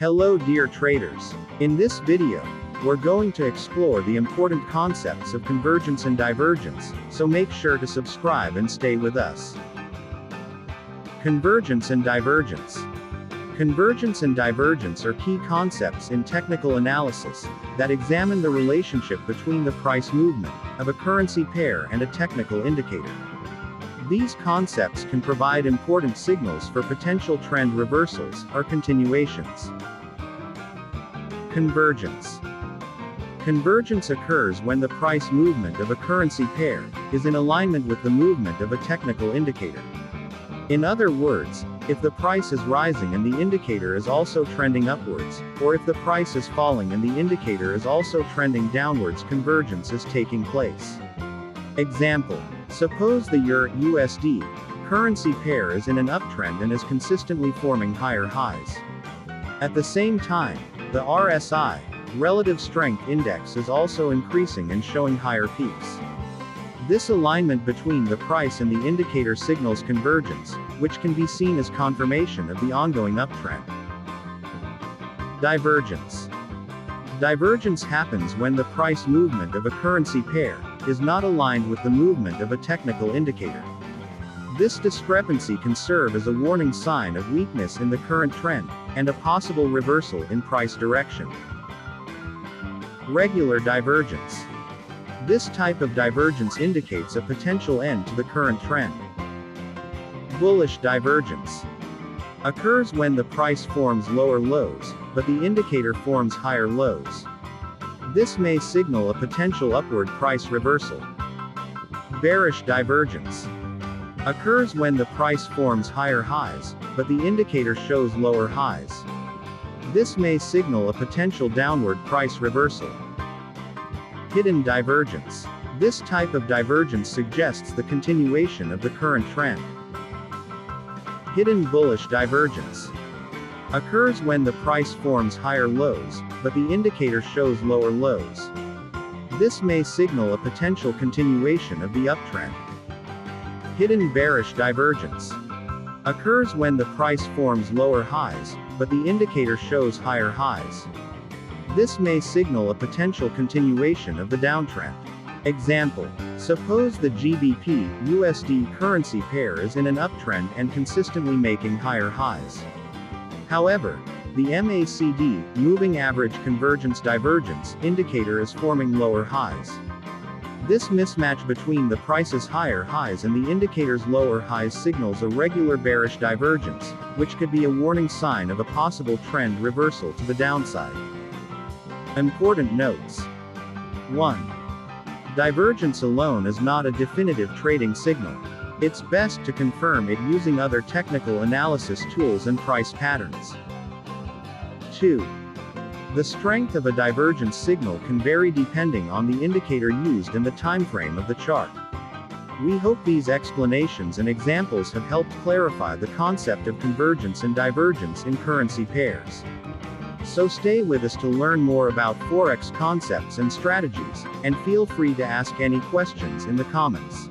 Hello dear traders. In this video, we're going to explore the important concepts of convergence and divergence, so make sure to subscribe and stay with us. Convergence and divergence. Convergence and divergence are key concepts in technical analysis that examine the relationship between the price movement of a currency pair and a technical indicator. These concepts can provide important signals for potential trend reversals or continuations. Convergence. Convergence occurs when the price movement of a currency pair is in alignment with the movement of a technical indicator. In other words, if the price is rising and the indicator is also trending upwards, or if the price is falling and the indicator is also trending downwards, convergence is taking place. Example: suppose the Euro-USD currency pair is in an uptrend and is consistently forming higher highs. At the same time, the RSI, Relative Strength Index, is also increasing and showing higher peaks. This alignment between the price and the indicator signals convergence, which can be seen as confirmation of the ongoing uptrend. Divergence. Divergence happens when the price movement of a currency pair is not aligned with the movement of a technical indicator. This discrepancy can serve as a warning sign of weakness in the current trend, and a possible reversal in price direction. Regular divergence. This type of divergence indicates a potential end to the current trend. Bullish divergence occurs when the price forms lower lows, but the indicator forms higher lows. This may signal a potential upward price reversal. Bearish divergence occurs when the price forms higher highs, but the indicator shows lower highs. This may signal a potential downward price reversal. Hidden divergence. This type of divergence suggests the continuation of the current trend. Hidden bullish divergence occurs when the price forms higher lows, but the indicator shows lower lows. This may signal a potential continuation of the uptrend. Hidden bearish divergence occurs when the price forms lower highs, but the indicator shows higher highs. This may signal a potential continuation of the downtrend. Example: suppose the GBP-USD currency pair is in an uptrend and consistently making higher highs. However, the MACD, moving average convergence divergence, indicator is forming lower highs. This mismatch between the price's higher highs and the indicator's lower highs signals a regular bearish divergence, which could be a warning sign of a possible trend reversal to the downside. Important notes. 1. Divergence alone is not a definitive trading signal. It's best to confirm it using other technical analysis tools and price patterns. 2. The strength of a divergence signal can vary depending on the indicator used and the time frame of the chart. We hope these explanations and examples have helped clarify the concept of convergence and divergence in currency pairs. So stay with us to learn more about Forex concepts and strategies, and feel free to ask any questions in the comments.